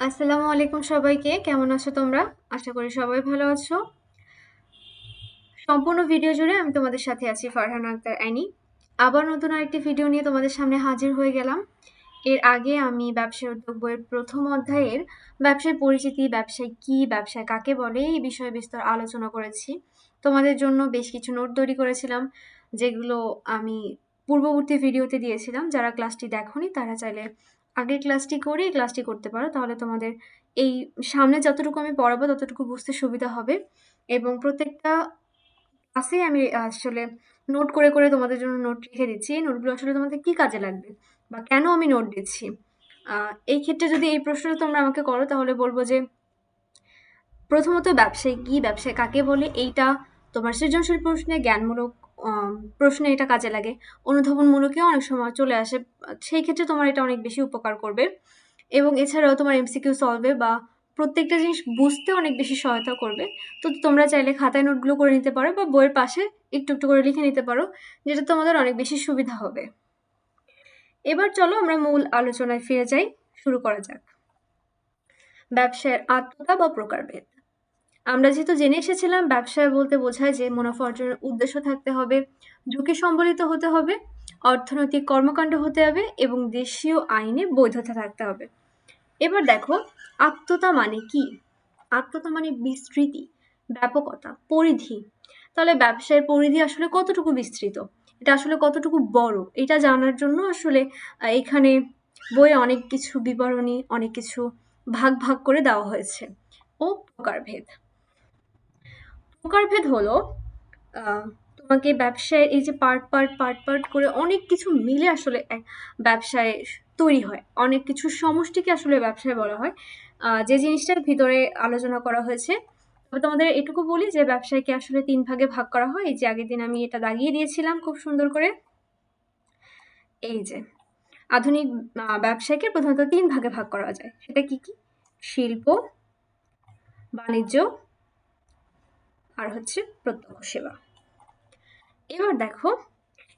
আসসালামু আলাইকুম সবাইকে। কেমন আছো তোমরা? আশা করি সবাই ভালো আছো। সম্পূর্ণ ভিডিও জুড়ে আমি তোমাদের সাথে আছি ফারহানা আক্তার অ্যানি। আবার নতুন আরেকটি ভিডিও নিয়ে তোমাদের সামনে হাজির হয়ে গেলাম। এর আগে আমি ব্যবসায় উদ্যোগ বইয়ের প্রথম অধ্যায়ের ব্যবসায় পরিচিতি, ব্যবসায় কি, ব্যবসায় কাকে বলে এই বিষয়ে বিস্তর আলোচনা করেছি। তোমাদের জন্য বেশ কিছু নোট তৈরি করেছিলাম, যেগুলো আমি পূর্ববর্তী ভিডিওতে দিয়েছিলাম। যারা ক্লাসটি দেখোনি তারা চাইলে আগের ক্লাসটি করে এই ক্লাসটি করতে পারো, তাহলে তোমাদের এই সামনে যতটুকু আমি পড়াবো ততটুকু বুঝতে সুবিধা হবে। এবং প্রত্যেকটা ক্লাসে আমি আসলে নোট করে করে তোমাদের জন্য নোট লিখে দিচ্ছি। এই নোটগুলো আসলে তোমাদের কি কাজে লাগবে বা কেন আমি নোট দিচ্ছি। এই ক্ষেত্রে যদি এই প্রশ্নটা তোমরা আমাকে করো তাহলে বলবো যে প্রথমত ব্যবসায় কি, ব্যবসায় কাকে বলে, এইটা তোমার সৃজনশীল প্রশ্নে, জ্ঞানমূলক প্রশ্নে এটা কাজে লাগে। অনুধাবনমূলকেও অনেক সময় চলে আসে। সেই ক্ষেত্রে তোমার এটা অনেক বেশি উপকার করবে। এবং এছাড়াও তোমার এমসিকিউ সলভে বা প্রত্যেকটা জিনিস বুঝতে অনেক বেশি সহায়তা করবে। তো তোমরা চাইলে খাতায় নোটগুলো করে নিতে পারো বা বইয়ের পাশে একটু একটু করে লিখে নিতে পারো, যেটা তোমাদের অনেক বেশি সুবিধা হবে। এবার চলো আমরা মূল আলোচনায় ফিরে যাই। শুরু করা যাক। ব্যবসায়ের আত্মতা বা প্রকারভেদ। আমরা যেহেতু জেনে এসেছিলাম ব্যবসায় বলতে বোঝায় যে মুনাফা অর্জনের উদ্দেশ্য থাকতে হবে, ঝুঁকি সম্বলিত হতে হবে, অর্থনৈতিক কর্মকাণ্ড হতে হবে এবং দেশীয় আইনে বৈধতা থাকতে হবে। এবার দেখো, আত্মতা মানে কি? আত্মতা মানে বিস্তৃতি, ব্যাপকতা, পরিধি। তাহলে ব্যবসায়ের পরিধি আসলে কতটুকু বিস্তৃত, এটা আসলে কতটুকু বড়, এটা জানার জন্য আসলে এখানে বইয়ে অনেক কিছু বিবরণী, অনেক কিছু ভাগ ভাগ করে দেওয়া হয়েছে। ও প্রকারভেদ। প্রকারভেদ হলো তোমাকে ব্যবসায় এই যে পার্ট পার্ট পার্ট পার্ট করে অনেক কিছু মিলে আসলে এক ব্যবসায় তৈরি হয়, অনেক কিছু সমষ্টিকে আসলে ব্যবসায় বলা হয়। যে জিনিসটার ভিতরে আলোচনা করা হয়েছে। তবে তোমাদের এটুকু বলি যে ব্যবসায়কে আসলে ৩ ভাগে ভাগ করা হয়। এই যে আগের দিন আমি এটা দাগিয়ে দিয়েছিলাম খুব সুন্দর করে। এই যে আধুনিক ব্যবসায়কে প্রধানত ৩ ভাগে ভাগ করা যায়। সেটা কি কি? শিল্প, বাণিজ্য আর হচ্ছে প্রত্যক্ষ সেবা। এবার দেখো,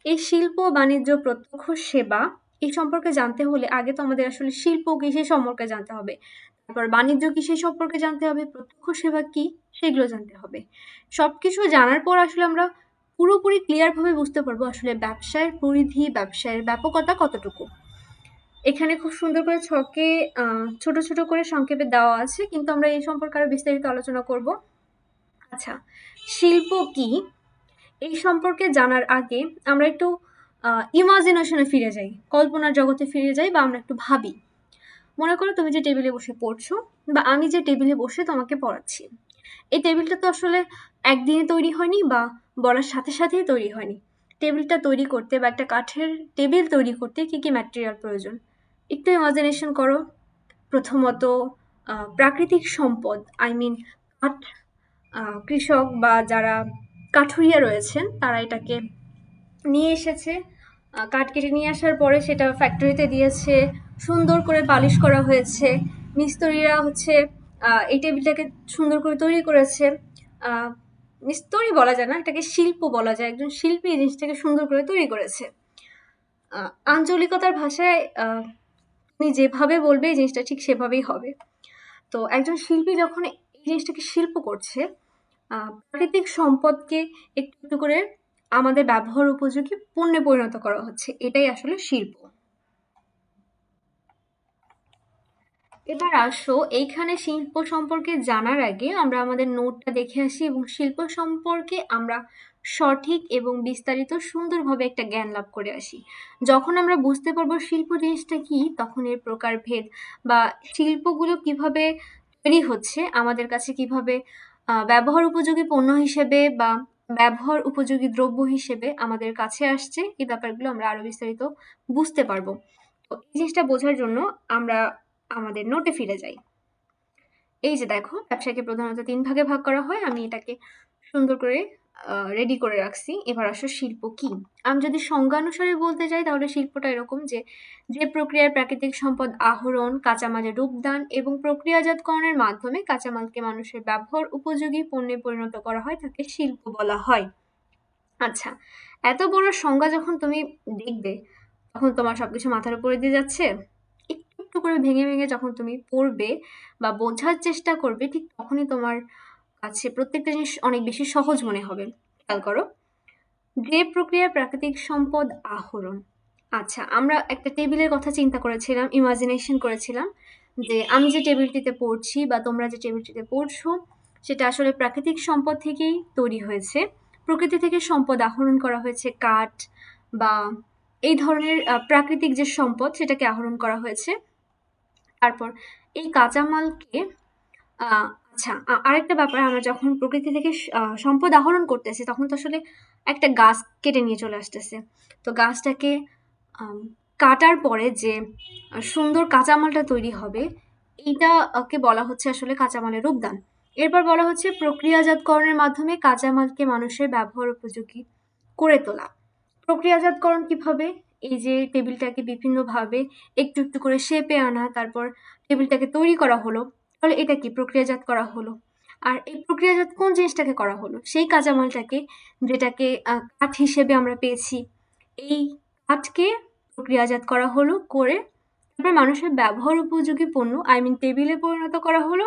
এই শিল্প, বাণিজ্য, প্রত্যক্ষ সেবা এই সম্পর্কে জানতে হলে আগে তো আমাদের আসলে শিল্প কি সেই সম্পর্কে জানতে হবে, তারপর বাণিজ্য কি সেই সম্পর্কে জানতে হবে, প্রত্যক্ষ সেবা কি সেগুলো জানতে হবে। সবকিছু জানার পর আসলে আমরা পুরোপুরি ক্লিয়ার ভাবে বুঝতে পারবো আসলে ব্যবসায়ের পরিধি, ব্যবসায়ের ব্যাপকতা কতটুকু। এখানে খুব সুন্দর করে ছকে ছোট ছোট করে সংক্ষেপে দেওয়া আছে, কিন্তু আমরা এই সম্পর্কে আরো বিস্তারিত আলোচনা করব। আচ্ছা, শিল্প কি এই সম্পর্কে জানার আগে আমরা একটু ইমাজিনেশনে ফিরে যাই, কল্পনার জগতে ফিরে যাই, বা আমরা একটু ভাবি। মনে করো তুমি যে টেবিলে বসে পড়ছো, বা আমি যে টেবিলে বসে তোমাকে পড়াচ্ছি, এই টেবিলটা তো আসলে একদিনে তৈরি হয়নি বা বলার সাথে সাথেই তৈরি হয়নি। টেবিলটা তৈরি করতে বা একটা কাঠের টেবিল তৈরি করতে কি কি ম্যাটেরিয়াল প্রয়োজন, একটু ইমাজিনেশন করো। প্রথমত প্রাকৃতিক সম্পদ, আই মিন কাঠ। কৃষক বা যারা কাঠুরিয়া রয়েছেন তারা এটাকে নিয়ে এসেছে। কাঠ কেটে নিয়ে আসার পরে সেটা ফ্যাক্টরিতে দিয়েছে, সুন্দর করে পালিশ করা হয়েছে। মিস্ত্রিরা হচ্ছে এই টেবিলটাকে সুন্দর করে তৈরি করেছে। আহ, মিস্ত্রি বলা যায় না, এটাকে শিল্প বলা যায়। একজন শিল্পী এই জিনিসটাকে সুন্দর করে তৈরি করেছে। আঞ্চলিকতার ভাষায় তুমি যেভাবে বলবে এই জিনিসটা ঠিক সেভাবেই হবে। তো একজন শিল্পী যখন এই জিনিসটাকে শিল্প করছে, প্রাকৃতিক সম্পদকে একটু একটু করে আমাদের ব্যবহার উপযোগী পণ্যে পরিণত করা হচ্ছে, এটাই আসলে শিল্প। এবার আসো, এইখানে শিল্প সম্পর্কে জানার আগে আমরা আমাদের নোটটা দেখে আসি এবং শিল্প সম্পর্কে আমরা সঠিক এবং বিস্তারিত সুন্দরভাবে একটা জ্ঞান লাভ করে আসি। যখন আমরা বুঝতে পারবো শিল্প জিনিসটা কি, তখন এর প্রকারভেদ বা শিল্পগুলো কিভাবে তৈরি হচ্ছে, আমাদের কাছে কিভাবে ব্যবহার উপযোগী পণ্য হিসেবে বা ব্যবহার উপযোগী দ্রব্য হিসেবে আমাদের কাছে আসছে, এই ব্যাপারগুলো আমরা আরো বিস্তারিত বুঝতে পারবো। তো এই জিনিসটা বোঝার জন্য আমরা আমাদের নোটে ফিরে যাই। এই যে দেখো, ব্যবসাকে প্রধানত ৩ ভাগে ভাগ করা হয়। আমি এটাকে সুন্দর করে রেডি করে রাখছি। এবার আসো শিল্প কি। আমি যদি সংজ্ঞানুসারে বলতে যাই তাহলে শিল্পটা এরকম যে, যে প্রক্রিয়ার প্রাকৃতিক সম্পদ আহরণ, কাঁচামালে রূপদান এবং প্রক্রিয়াজাতকরণের মাধ্যমে কাঁচামালকে মানুষের ব্যবহার উপযোগী পণ্যে পরিণত করা হয় তাকে শিল্প বলা হয়। আচ্ছা, এত বড় সংজ্ঞা যখন তুমি দেখবে তখন তোমার সবকিছু মাথার উপরে দিয়ে যাচ্ছে? একটু একটু করে ভেঙে ভেঙে যখন তুমি পড়বে বা বোঝার চেষ্টা করবে, ঠিক তখনই তোমার কাছে প্রত্যেকটা জিনিস অনেক বেশি সহজ মনে হবে। খেয়াল করো, যে প্রক্রিয়ায় প্রাকৃতিক সম্পদ আহরণ। আচ্ছা, আমরা একটা টেবিলের কথা চিন্তা করেছিলাম, ইমাজিনেশন করেছিলাম যে আমি যে টেবিলটিতে পড়ছি বা তোমরা যে টেবিলটিতে পড়ছো সেটা আসলে প্রাকৃতিক সম্পদ থেকেই তৈরি হয়েছে। প্রকৃতি থেকে সম্পদ আহরণ করা হয়েছে, কাঠ বা এই ধরনের প্রাকৃতিক যে সম্পদ সেটাকে আহরণ করা হয়েছে। তারপর এই কাঁচামালকে আচ্ছা, আরেকটা ব্যাপার, আমরা যখন প্রকৃতি থেকে সম্পদ আহরণ করতেছি তখন তো আসলে একটা গাছ কেটে নিয়ে চলে আসতেছে। তো গাছটাকে কাটার পরে যে সুন্দর কাঁচামালটা তৈরি হবে, এইটা কে বলা হচ্ছে আসলে কাঁচামালের রূপদান। এরপর বলা হচ্ছে প্রক্রিয়াজাতকরণের মাধ্যমে কাঁচামালকে মানুষের ব্যবহার উপযোগী করে তোলা। প্রক্রিয়াজাতকরণ কিভাবে? এই যে টেবিলটাকে বিভিন্নভাবে একটু একটু করে শেপে আনা, তারপর টেবিলটাকে তৈরি করা হলো, তাহলে এটা কি প্রক্রিয়াজাত করা হলো। আর এই প্রক্রিয়াজাত কোন জিনিসটাকে করা হলো? সেই কাঁচামালটাকে, যেটাকে কাঠ হিসেবে আমরা পেয়েছি, এই কাঠকে প্রক্রিয়াজাত করা হলো, করে তারপর মানুষের ব্যবহার উপযোগী পণ্য টেবিলে পরিণত করা হলো।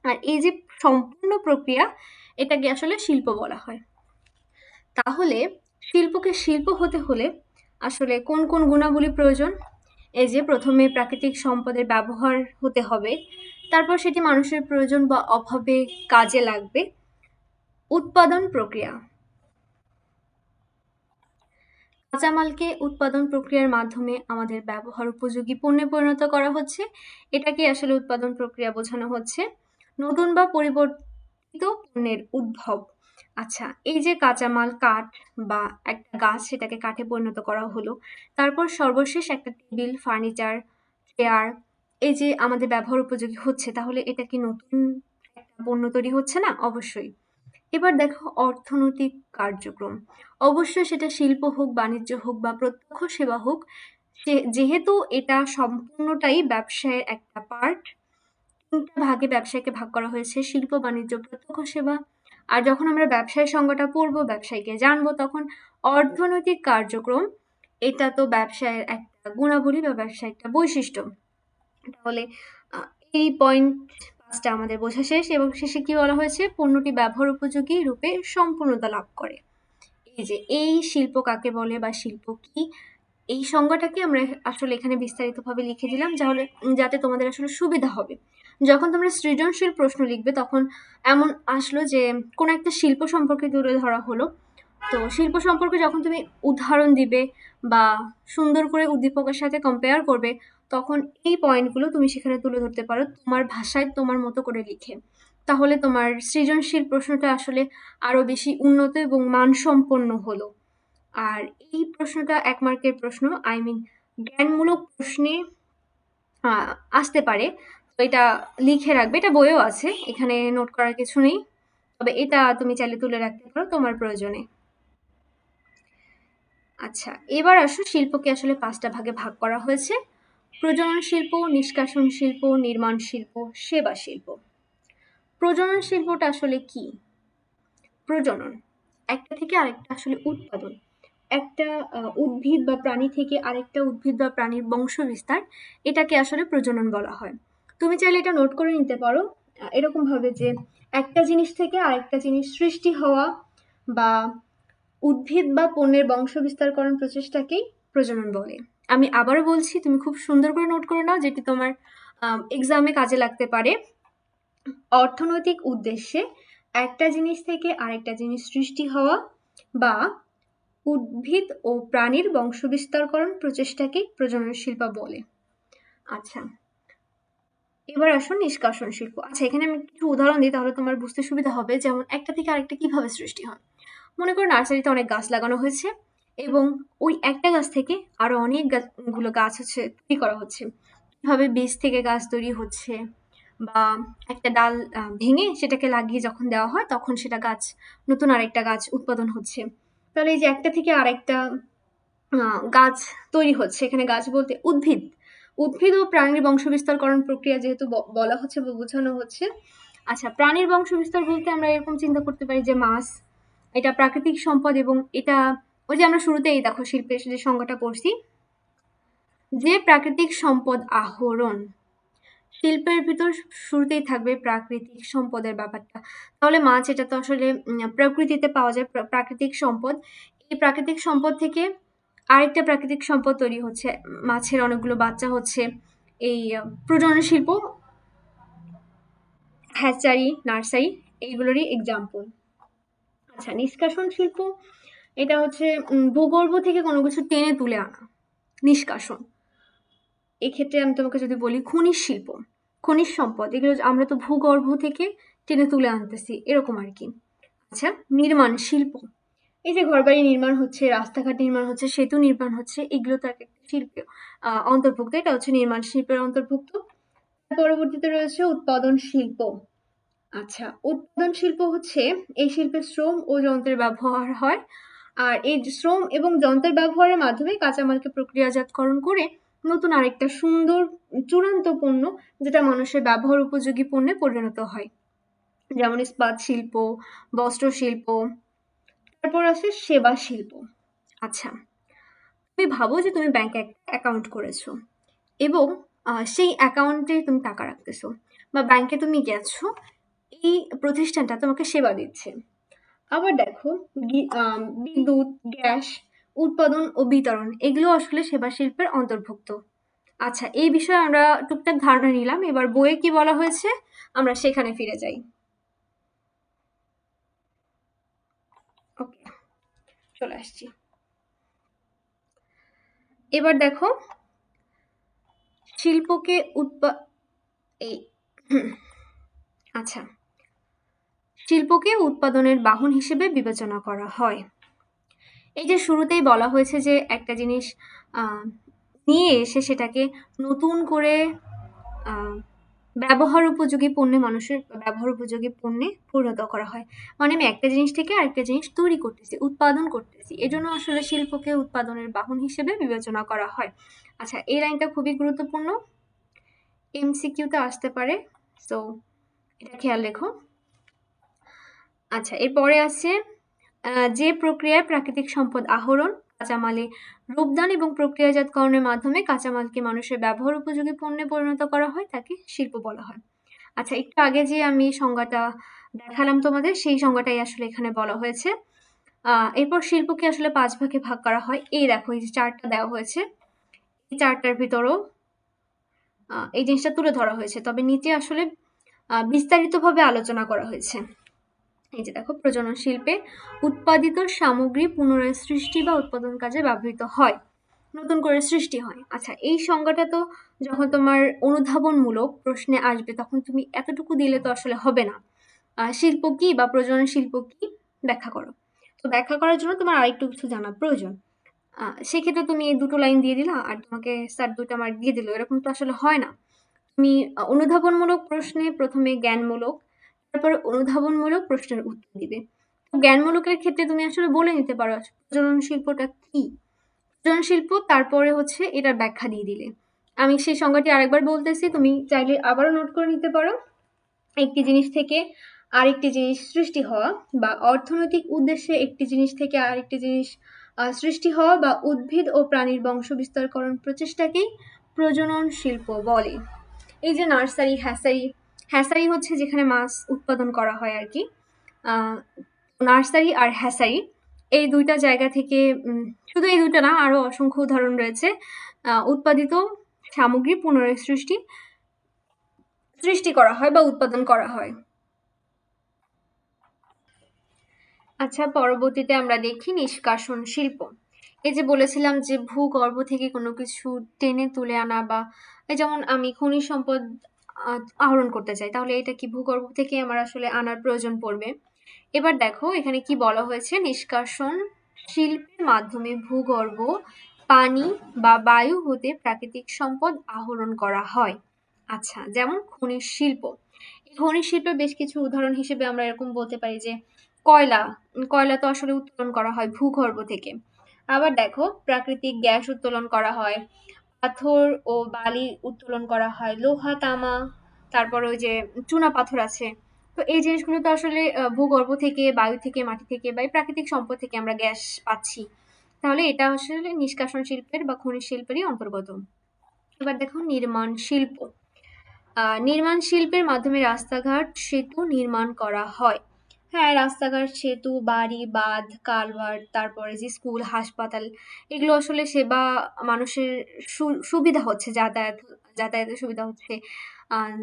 আর এই যে সম্পূর্ণ প্রক্রিয়া, এটাকে আসলে শিল্প বলা হয়। তাহলে শিল্পকে শিল্প হতে হলে আসলে কোন কোন গুণাবলী প্রয়োজন? এই যে প্রথমে প্রাকৃতিক সম্পদের ব্যবহার হতে হবে, তারপর সেটি মানুষের প্রয়োজন বা অভাবে কাজে লাগবে। উৎপাদন প্রক্রিয়া, কাঁচামালকে উৎপাদন প্রক্রিয়ার মাধ্যমে আমাদের ব্যবহার উপযোগী পণ্যে পরিণত করা হচ্ছে, এটাকে আসলে উৎপাদন প্রক্রিয়া বোঝানো হচ্ছে। নতুন বা পরিবর্তিত পণ্যের উদ্ভব। আচ্ছা, এই যে কাঁচামাল কাঠ বা একটা গাছ, সেটাকে কাঠে পরিণত করা হলো, তারপর সর্বশেষ একটা টেবিল, ফার্নিচার, চেয়ার, এই যে আমাদের ব্যবহার উপযোগী হচ্ছে, তাহলে এটা কি নতুন একটা পণ্য তৈরি হচ্ছে না? অবশ্যই। এবার দেখো অর্থনৈতিক কার্যক্রম। অবশ্যই সেটা শিল্প হোক, বাণিজ্য হোক বা প্রত্যক্ষ সেবা হোক, যেহেতু এটা সম্পূর্ণটাই ব্যবসায়ের একটা পার্ট, তিনটা ভাগে ব্যবসায়কে ভাগ করা হয়েছে: শিল্প, বাণিজ্য, প্রত্যক্ষ সেবা। আর যখন আমরা ব্যবসায় সংজ্ঞাটা পড়বো, ব্যবসায়ীকে জানবো, তখন অর্থনৈতিক কার্যক্রম, এটা তো ব্যবসায়ের একটা গুণাবলী বা ব্যবসায় একটা বৈশিষ্ট্য। তাহলে এই পয়েন্ট পাঁচটা আমাদের বোঝা শেষ, এবং শেষে কি বলা হয়েছে? পণ্যটি ব্যবহার উপযোগী রূপে সম্পূর্ণতা লাভ করে। এই যে এই শিল্প কাকে বলে বা শিল্প কি, এই সংজ্ঞাটাকে আমরা আসলে এখানে বিস্তারিতভাবে লিখে দিলাম, যাতে তোমাদের আসলে সুবিধা হবে। যখন তোমরা সৃজনশীল প্রশ্ন লিখবে তখন এমন আসলো যে কোনো একটা শিল্প সম্পর্কে তুলে ধরা হলো, তো শিল্প সম্পর্কে যখন তুমি উদাহরণ দিবে বা সুন্দর করে উদ্দীপকের সাথে কম্পেয়ার করবে, তখন এই পয়েন্টগুলো তুমি সেখানে তুলে ধরতে পারো তোমার ভাষায়, তোমার মতো করে লিখে। তাহলে তোমার সৃজনশীল প্রশ্নটা আসলে আরো বেশি উন্নত এবং মানসম্পন্ন হলো। আর এই প্রশ্নটা 1 মার্কের প্রশ্ন, জ্ঞানমূলক প্রশ্নে আসতে পারে। তো এটা লিখে রাখবে, এটা বইয়েও আছে, এখানে নোট করার কিছু নেই, তবে এটা তুমি চাইলে তুলে রাখতে পারো তোমার প্রয়োজনে। আচ্ছা, এবার আসো, শিল্পকে আসলে 5টা ভাগে ভাগ করা হয়েছে: প্রজনন শিল্প, নিষ্কাশন শিল্প, নির্মাণ শিল্প, সেবা শিল্প। প্রজনন শিল্পটা আসলে কি? প্রজনন, একটা থেকে আরেকটা আসলে উৎপাদন, একটা উদ্ভিদ বা প্রাণী থেকে আরেকটা উদ্ভিদ বা প্রাণীর বংশ বিস্তার, এটাকে আসলে প্রজনন বলা হয়। তুমি চাইলে এটা নোট করে নিতে পারো এরকম ভাবে যে একটা জিনিস থেকে আরেকটা জিনিস সৃষ্টি হওয়া বা উদ্ভিদ বা পণ্যের বংশ বিস্তারকরণ প্রচেষ্টাকেই প্রজনন বলে। আমি আবারও বলছি, তুমি খুব সুন্দর করে নোট করে নাও, যেটি তোমার এক্সামে কাজে লাগতে পারে। অর্থনৈতিক উদ্দেশ্যে একটা জিনিস থেকে আরেকটা জিনিস সৃষ্টি হওয়া বা উদ্ভিদ ও প্রাণীর বংশবিস্তারকরণ প্রচেষ্টাকে প্রজনন শিল্প বলে। আচ্ছা, এবার আসুন নিষ্কাশন শিল্প। আচ্ছা, এখানে আমি কিছু উদাহরণ দিই, তাহলে তোমার বুঝতে সুবিধা হবে। যেমন একটা থেকে আরেকটা কিভাবে সৃষ্টি হয়। মনে করো নার্সারিতে অনেক গাছ লাগানো হয়েছে এবং ওই একটা গাছ থেকে আরো অনেক গুলো গাছ হচ্ছে তৈরি করা হচ্ছে। কিভাবে বীজ থেকে গাছ তৈরি হচ্ছে, বা একটা ডাল ভেঙে সেটাকে লাগিয়ে যখন দেওয়া হয় তখন সেটা গাছ, নতুন আরেকটা গাছ উৎপাদন হচ্ছে। তাহলে এই যে একটা থেকে আরেকটা গাছ তৈরি হচ্ছে, এখানে গাছ বলতে উদ্ভিদ, উদ্ভিদ ও প্রাণীর বংশবিস্তারকরণ প্রক্রিয়া যেহেতু বলা হচ্ছে বা বোঝানো হচ্ছে। আচ্ছা, প্রাণীর বংশবিস্তার বলতে আমরা এরকম চিন্তা করতে পারি যে মাছ, এটা প্রাকৃতিক সম্পদ, এবং এটা ওই যে আমরা শুরুতেই দেখো শিল্পের যে সংজ্ঞাটা পড়ছি, যে প্রাকৃতিক সম্পদ আহরণ, শিল্পের ভিতর শুরুতেই থাকবে প্রাকৃতিক সম্পদের ব্যাপারটা। তাহলে মাছ এটা তো আসলে প্রকৃতিতে পাওয়া যায় প্রাকৃতিক সম্পদ। এই প্রাকৃতিক সম্পদ থেকে আরেকটা প্রাকৃতিক সম্পদ তৈরি হচ্ছে, মাছের অনেকগুলো বাচ্চা হচ্ছে। এই প্রজনন শিল্প, হ্যাচারি, নার্সারি, এইগুলোরই এক্সাম্পল। আচ্ছা, নিষ্কাশন শিল্প, এটা হচ্ছে ভূগর্ভ থেকে কোনো কিছু টেনে তুলে আনা, নিষ্কাশন। এক্ষেত্রে আমি তোমাকে যদি বলি খনিজ শিল্প, খনিজ সম্পদ, এগুলো আমরা তো ভূগর্ভ থেকে টেনে তুলে আনতেছি, এরকম আর কি। আচ্ছা, নির্মাণ শিল্প, এই যে ঘরবাড়ি নির্মাণ হচ্ছে, রাস্তাঘাট নির্মাণ হচ্ছে, সেতু নির্মাণ হচ্ছে, এগুলো তো একটা শিল্প অন্তর্ভুক্ত, এটা হচ্ছে নির্মাণ শিল্পের অন্তর্ভুক্ত। পরবর্তীতে রয়েছে উৎপাদন শিল্প। আচ্ছা, উৎপাদন শিল্প হচ্ছে এই শিল্পে শ্রম ও যন্ত্রের ব্যবহার হয়, আর এই শ্রম এবং যন্ত্রের ব্যবহারের মাধ্যমে কাঁচামালকে প্রক্রিয়াজাতকরণ করে নতুন আরেকটা সুন্দর চূড়ান্ত পণ্য, যেটা মানুষের ব্যবহার উপযোগী পণ্যে পরিণত হয়। যেমন ইস্পাত শিল্প, বস্ত্র শিল্প, তারপর আছে সেবা শিল্প। আচ্ছা, তুমি ভাবো যে তুমি ব্যাংকে অ্যাকাউন্ট করেছো এবং সেই অ্যাকাউন্টে তুমি টাকা রাখতেছো, বা ব্যাংকে তুমি গেছো, এই প্রতিষ্ঠানটা তোমাকে সেবা দিচ্ছে। আবার দেখো, বিদ্যুৎ, গ্যাস উৎপাদন ও বিতরণ, এগুলো আসলে সেবা শিল্পের অন্তর্ভুক্ত। আচ্ছা, এই বিষয়ে আমরা টুকটাক ধারণা নিলাম, এবার বইয়ে কি বলা হয়েছে আমরা সেখানে ফিরে যাই। ওকে, চলে আসছি। এবার দেখো, শিল্পকে এই আচ্ছা, শিল্পকে উৎপাদনের বাহন হিসেবে বিবেচনা করা হয়। এই যে শুরুতেই বলা হয়েছে যে একটা জিনিস নিয়ে এসে সেটাকে নতুন করে ব্যবহার উপযোগী পণ্যে, মানুষের ব্যবহার উপযোগী পণ্যে পরিণত করা হয়। মানে আমি একটা জিনিস থেকে আরেকটা জিনিস তৈরি করতেছি, উৎপাদন করতেছি, এজন্য আসলে শিল্পকে উৎপাদনের বাহন হিসেবে বিবেচনা করা হয়। আচ্ছা, এই লাইনটা খুবই গুরুত্বপূর্ণ, এমসিকিউতে আসতে পারে, সো এটা খেয়াল রেখো। আচ্ছা, এরপরে আছে যে প্রক্রিয়ায় প্রাকৃতিক সম্পদ আহরণ, কাঁচামালে রূপদান এবং প্রক্রিয়াজাতকরণের মাধ্যমে কাঁচামালকে মানুষের ব্যবহার উপযোগী পণ্যে পরিণত করা হয়, তাকে শিল্প বলা হয়। আচ্ছা, একটু আগে যে আমি সংজ্ঞাটা দেখালাম তোমাদের, সেই সংজ্ঞাটাই আসলে এখানে বলা হয়েছে। এরপর শিল্পকে আসলে 5 ভাগে ভাগ করা হয়। এই দেখো, এই যে চার্টটা দেওয়া হয়েছে, এই চার্টটার ভিতরও এই জিনিসটা তুলে ধরা হয়েছে, তবে নিচে আসলে বিস্তারিতভাবে আলোচনা করা হয়েছে। এই যে দেখো, প্রজনন শিল্পে উৎপাদিত সামগ্রী পুনরায় সৃষ্টি বা উৎপাদন কাজে ব্যবহৃত হয়, নতুন করে সৃষ্টি হয়। আচ্ছা, এই সংজ্ঞাটা তো যখন তোমার অনুধাবনমূলক প্রশ্নে আসবে তখন তুমি এতটুকু দিলে তো আসলে হবে না। শিল্প কি বা প্রজনন শিল্প কি ব্যাখ্যা করো। তো ব্যাখ্যা করার জন্য তোমার আরেকটু কিছু জানা প্রয়োজন। সেক্ষেত্রে তুমি এই দুটো লাইন দিয়ে দিলা আর তোমাকে স্যার 2টা মার্ক দিয়ে দিল, এরকম তো আসলে হয় না। তুমি অনুধাবনমূলক প্রশ্নে প্রথমে জ্ঞানমূলক, তারপরে অনুধাবনমূলক প্রশ্নের উত্তর দিবে। তো জ্ঞানমূলকের ক্ষেত্রে তুমি আসলে বলে নিতে পারো প্রজনন শিল্পটা কি, প্রজনন শিল্প, তারপরে হচ্ছে এটার ব্যাখ্যা দিয়ে দিলে। আমি সেই সংজ্ঞাটি আরেকবার বলতেছি, তুমি চাইলে আবারও নোট করে নিতে পারো। একটি জিনিস থেকে আরেকটি জিনিস সৃষ্টি হওয়া, বা অর্থনৈতিক উদ্দেশ্যে একটি জিনিস থেকে আরেকটি জিনিস সৃষ্টি হওয়া, বা উদ্ভিদ ও প্রাণীর বংশ বিস্তারকরণ প্রচেষ্টাকেই প্রজনন শিল্প বলে। এই যে নার্সারি, হ্যাসারি, হ্যাসারি হচ্ছে যেখানে মাছ উৎপাদন করা হয় আর কি। নার্সারি আর হ্যাসারি, এই দুইটা জায়গা থেকে শুধু এই দুইটা না, আরো অসংখ্য উদাহরণ রয়েছে। উৎপাদিত সামগ্রী পুনরায় সৃষ্টি করা হয় বা উৎপাদন করা হয়। আচ্ছা, পরবর্তীতে আমরা দেখি নিষ্কাশন শিল্প। এই যে বলেছিলাম যে ভূগর্ভ থেকে কোনো কিছু টেনে তুলে আনা, বা এই যেমন আমি খনিজ সম্পদ আহরণ করতে চাই, তাহলে এটা কি ভূগর্ভ থেকে আমার আসলে আনার প্রয়োজন পড়বে। এবার দেখো এখানে কি বলা হয়েছে, নিষ্কাশন শিল্পের মাধ্যমে ভূগর্ভ, পানি বা বায়ু হতে প্রাকৃতিক সম্পদ আহরণ করা হয়। আচ্ছা, যেমন খনিজ শিল্প, এই খনিজ শিল্পের বেশ কিছু উদাহরণ হিসেবে আমরা এরকম বলতে পারি যে কয়লা, কয়লা তো আসলে উত্তোলন করা হয় ভূগর্ভ থেকে। আবার দেখো, প্রাকৃতিক গ্যাস উত্তোলন করা হয়, পাথর ও বালি উত্তোলন করা হয়, লোহা, তামা, তারপর ওই যে চুনা পাথর আছে। তো এই জিনিসগুলো তো আসলে ভূগর্ভ থেকে, বায়ু থেকে, মাটি থেকে বা এই প্রাকৃতিক সম্পদ থেকে আমরা গ্যাস পাচ্ছি। তাহলে এটা আসলে নিষ্কাশন শিল্পের বা খনিজ শিল্পেরই অন্তর্গত। এবার দেখো নির্মাণ শিল্প। নির্মাণ শিল্পের মাধ্যমে রাস্তাঘাট, সেতু নির্মাণ করা হয়। হ্যাঁ, রাস্তাঘাট, সেতু, বাড়ি, বাঁধ, কালভার্ট, তারপরে যে স্কুল, হাসপাতাল, এগুলো আসলে সেবা, মানুষের সুবিধা হচ্ছে, যাতায়াতের সুবিধা হচ্ছে। আহ,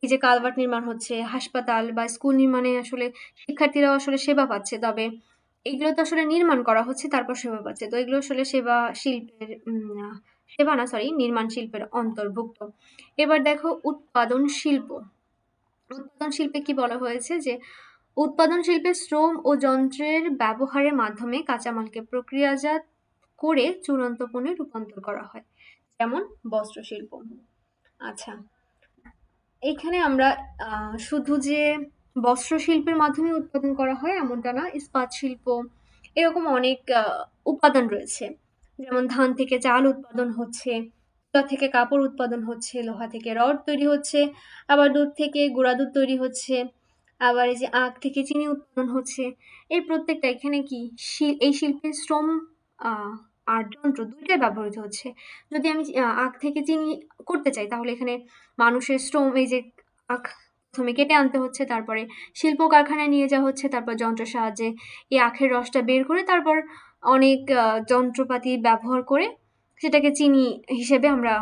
এই যে কালভার্ট নির্মাণ হচ্ছে, হাসপাতাল বা স্কুল নির্মাণে আসলে শিক্ষার্থীরাও আসলে সেবা পাচ্ছে। তবে এগুলো তো আসলে নির্মাণ করা হচ্ছে, তারপর সেবা পাচ্ছে। তো এগুলো আসলে সেবা শিল্পের সেবা না, সরি, নির্মাণ শিল্পের অন্তর্ভুক্ত। এবার দেখো উৎপাদন শিল্প। উৎপাদন শিল্পে কি বলা হয়েছে যে উৎপাদন শিল্পে শ্রম ও যন্ত্রের ব্যবহারের মাধ্যমে কাঁচামালকে প্রক্রিয়াজাত করে চূড়ান্ত পণ্যে রূপান্তর করা হয়, যেমন বস্ত্র শিল্প। আচ্ছা, এখানে আমরা শুধু যে বস্ত্র শিল্পের মাধ্যমে উৎপাদন করা হয় এমনটা না, ইস্পাত শিল্প, এরকম অনেক উপাদান রয়েছে। যেমন ধান থেকে চাল উৎপাদন হচ্ছে, তুলা থেকে কাপড় উৎপাদন হচ্ছে, লোহা থেকে রড তৈরি হচ্ছে, আবার দুধ থেকে গুঁড়া দুধ তৈরি হচ্ছে, আবার এই যে আখ থেকে চিনি উৎপাদন হচ্ছে। এই প্রত্যেকটা এখানে কি এই শিল্পের শ্রম আহ আর যন্ত্র দুইটাই ব্যবহৃত হচ্ছে। যদি আমি আখ থেকে চিনি করতে চাই, তাহলে এখানে মানুষের শ্রম, এই যে আখ প্রথমে কেটে আনতে হচ্ছে, তারপরে শিল্প কারখানায় নিয়ে যাওয়া হচ্ছে, তারপর যন্ত্রের সাহায্যে এই আখের রসটা বের করে, তারপর অনেক যন্ত্রপাতি ব্যবহার করে সেটাকে চিনি হিসেবে আমরা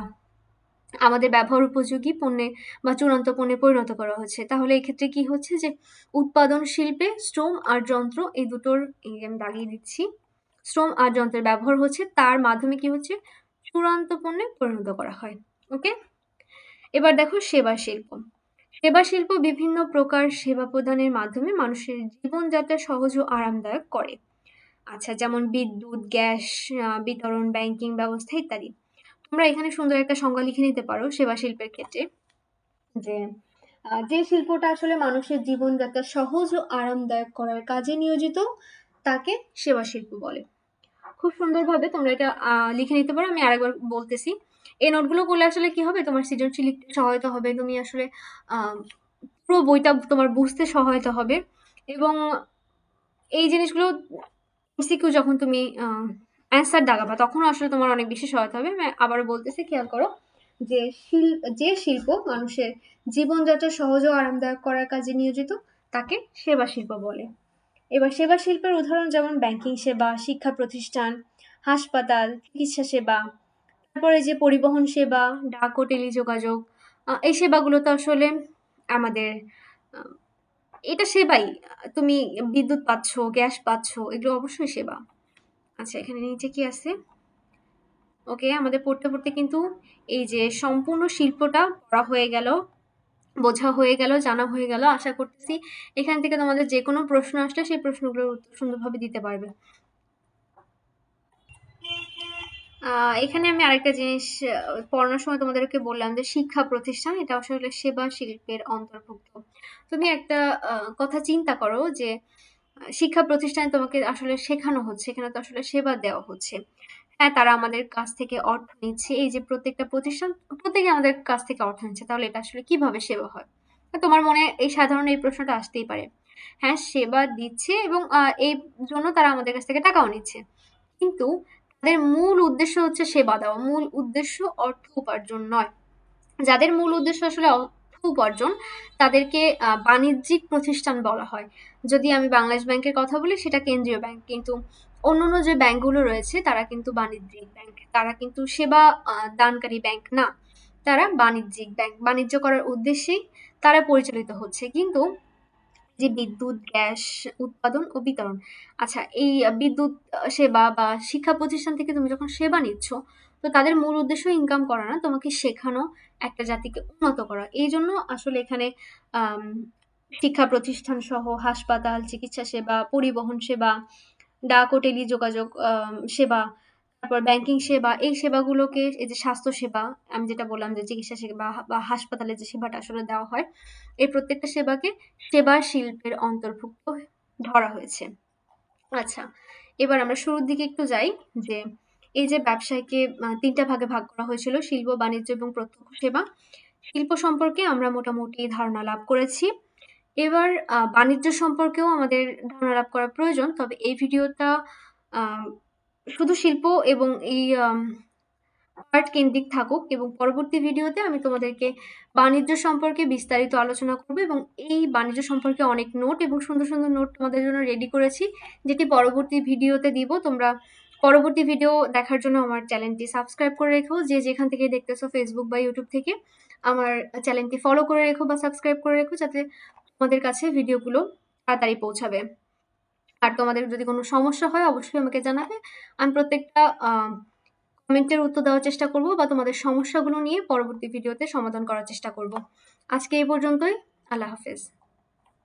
আমাদের ব্যবহার উপযোগী পণ্যে বা চূড়ান্ত পণ্যে পরিণত করা হচ্ছে। তাহলে এক্ষেত্রে কি হচ্ছে যে উৎপাদন শিল্পে শ্রম আর যন্ত্র, এই দুটোর, এই আমি দাগিয়ে দিচ্ছি, শ্রম আর যন্ত্রের ব্যবহার হচ্ছে, তার মাধ্যমে কি হচ্ছে চূড়ান্ত পণ্যে পরিণত করা হয়। ওকে, এবার দেখো সেবা শিল্প। সেবা শিল্প বিভিন্ন প্রকার সেবা প্রদানের মাধ্যমে মানুষের জীবনযাত্রা সহজ ও আরামদায়ক করে। আচ্ছা, যেমন বিদ্যুৎ, গ্যাস বিতরণ, ব্যাংকিং ব্যবস্থা ইত্যাদি। তোমরা এখানে সুন্দর একটা সংজ্ঞা লিখে নিতে পারো সেবা শিল্পের ক্ষেত্রে, যে যে শিল্পটা আসলে মানুষের জীবনযাত্রা সহজ ও আরামদায়ক করার কাজে নিয়োজিত, তাকে সেবা শিল্প বলে। খুব সুন্দরভাবে তোমরা এটা লিখে নিতে পারো। আমি আরেকবার বলতেছি, এই নোটগুলো করলে আসলে কি হবে, তোমার সৃজনশীল লিখতে সহায়তা হবে, তুমি আসলে আহ, পুরো বইটা তোমার বুঝতে সহায়তা হবে। এবং এই জিনিসগুলো এমসিকিউ যখন তুমি অ্যান্সার দাগাবা, তখন আসলে তোমার অনেক বেশি সহায়তা হবে। আমি আবারও বলতেছি, খেয়াল করো, যে যে শিল্প মানুষের জীবনযাত্রা সহজ ও আরামদায়ক করার কাজে নিয়োজিত, তাকে সেবা শিল্প বলে। এবার সেবা শিল্পের উদাহরণ যেমন ব্যাংকিং সেবা, শিক্ষা প্রতিষ্ঠান, হাসপাতাল, চিকিৎসা সেবা, তারপরে যে পরিবহন সেবা, ডাক ও টেলিযোগাযোগ, এই সেবাগুলো তো আসলে আমাদের আহ, এটা সেবাই। তুমি বিদ্যুৎ পাচ্ছ, গ্যাস পাচ্ছ, এগুলো অবশ্যই সেবা। আচ্ছা, এখানে নিচে কি আছে? ওকে, আমাদের পড়তে পড়তে কিন্তু এই যে সম্পূর্ণ শিল্পটা পড়া হয়ে গেল, বোঝা হয়ে গেল, জানা হয়ে গেল। আশা করতেছি এখান থেকে তোমাদের যে কোনো প্রশ্ন আসলে সেই প্রশ্নগুলোর উত্তর সুন্দরভাবে দিতে পারবে। এখানে আমি আরেকটা জিনিস পড়ানোর সময় তোমাদেরকে বললাম যে শিক্ষা প্রতিষ্ঠান, এটা আসলে সেবা শিল্পের অন্তর্ভুক্ত। তুমি একটা কথা চিন্তা করো যে শিক্ষা প্রতিষ্ঠানে তোমাকে আসলে শেখানো হচ্ছে, এখানে তো আসলে সেবা দেওয়া হচ্ছে। হ্যাঁ, তারা আমাদের কাছ থেকে অর্থ নিচ্ছে, এই যে প্রত্যেকটা প্রতিষ্ঠান প্রত্যেকে আমাদের কাছ থেকে অর্থ নিচ্ছে, তাহলে এটা আসলে কিভাবে সেবা হয়? তোমার মনে এই সাধারণ এই প্রশ্নটা আসতেই পারে। হ্যাঁ, সেবা দিচ্ছে এবং এই জন্য তারা আমাদের কাছ থেকে টাকাও নিচ্ছে, কিন্তু তাদের মূল উদ্দেশ্য হচ্ছে সেবা দেওয়া, মূল উদ্দেশ্য অর্থ উপার্জন নয়। যাদের মূল উদ্দেশ্য আসলে অর্থ উপার্জন, তাদেরকে বাণিজ্যিক প্রতিষ্ঠান বলা হয়। যদি আমি বাংলাদেশ ব্যাংকের কথা বলি, সেটা কেন্দ্রীয় ব্যাংক, কিন্তু অন্যান্য যে ব্যাংকগুলো রয়েছে তারা কিন্তু বাণিজ্যিক ব্যাংক, তারা কিন্তু সেবা দানকারী ব্যাংক না, তারা বাণিজ্যিক ব্যাংক। বাণিজ্য করার উদ্দেশ্যেই তারা পরিচালিত হচ্ছে। কিন্তু যে বিদ্যুৎ, গ্যাস উৎপাদন ও বিতরণ, আচ্ছা, এই বিদ্যুৎ সেবা বা শিক্ষা প্রতিষ্ঠান থেকে তুমি যখন সেবা নিচ্ছ, তো তাদের মূল উদ্দেশ্য ইনকাম করা না, তোমাকে শেখানো, একটা জাতিকে উন্নত করা। এই জন্য আসলে এখানে আম, শিক্ষা প্রতিষ্ঠান সহ হাসপাতাল, চিকিৎসা সেবা, পরিবহন সেবা, ডাক ও টেলিযোগাযোগ সেবা, তারপর ব্যাংকিং সেবা, এই সেবাগুলোকে, এই যে স্বাস্থ্য সেবা, আমি যেটা বললাম যে চিকিৎসা সেবা বা হাসপাতালে যে সেবাটা আসলে দেওয়া হয়, এই প্রত্যেকটা সেবাকে সেবা শিল্পের অন্তর্ভুক্ত ধরা হয়েছে। আচ্ছা, এবার আমরা শুরুর দিকে একটু যাই, যে এই যে ব্যবসায়কে তিনটা ভাগে ভাগ করা হয়েছিল, শিল্প, বাণিজ্য এবং প্রত্যক্ষ সেবা। শিল্প সম্পর্কে আমরা মোটামুটি ধারণা লাভ করেছি। এবার বাণিজ্য সম্পর্কেও আমাদের ধারণা লাভ করা প্রয়োজন। তবে এই ভিডিওটা আহ, শুধু শিল্প এবং এই পার্ট কেন্দ্রিক থাকুক, এবং পরবর্তী ভিডিওতে আমি তোমাদেরকে বাণিজ্য সম্পর্কে বিস্তারিত আলোচনা করব, এবং এই বাণিজ্য সম্পর্কে অনেক নোট এবং সুন্দর সুন্দর নোট তোমাদের জন্য রেডি করেছি, যেটি পরবর্তী ভিডিওতে দিব। তোমরা পরবর্তী ভিডিও দেখার জন্য আমার চ্যানেলটি সাবস্ক্রাইব করে রেখো, যে যেখান থেকে দেখতেছো, ফেসবুক বা ইউটিউব থেকে, আমার চ্যানেলটি ফলো করে রেখো বা সাবস্ক্রাইব করে রেখো, যাতে তোমাদের কাছে ভিডিওগুলো তাড়াতাড়ি পৌঁছাবে। আর তোমাদের যদি কোনো সমস্যা হয় অবশ্যই আমাকে জানাবে। আমি প্রত্যেকটা কমেন্টের উত্তর দেওয়ার চেষ্টা করব, বা তোমাদের সমস্যাগুলো নিয়ে পরবর্তী ভিডিওতে সমাধান করার চেষ্টা করব। আজকে এই পর্যন্তই। আল্লাহ হাফেজ।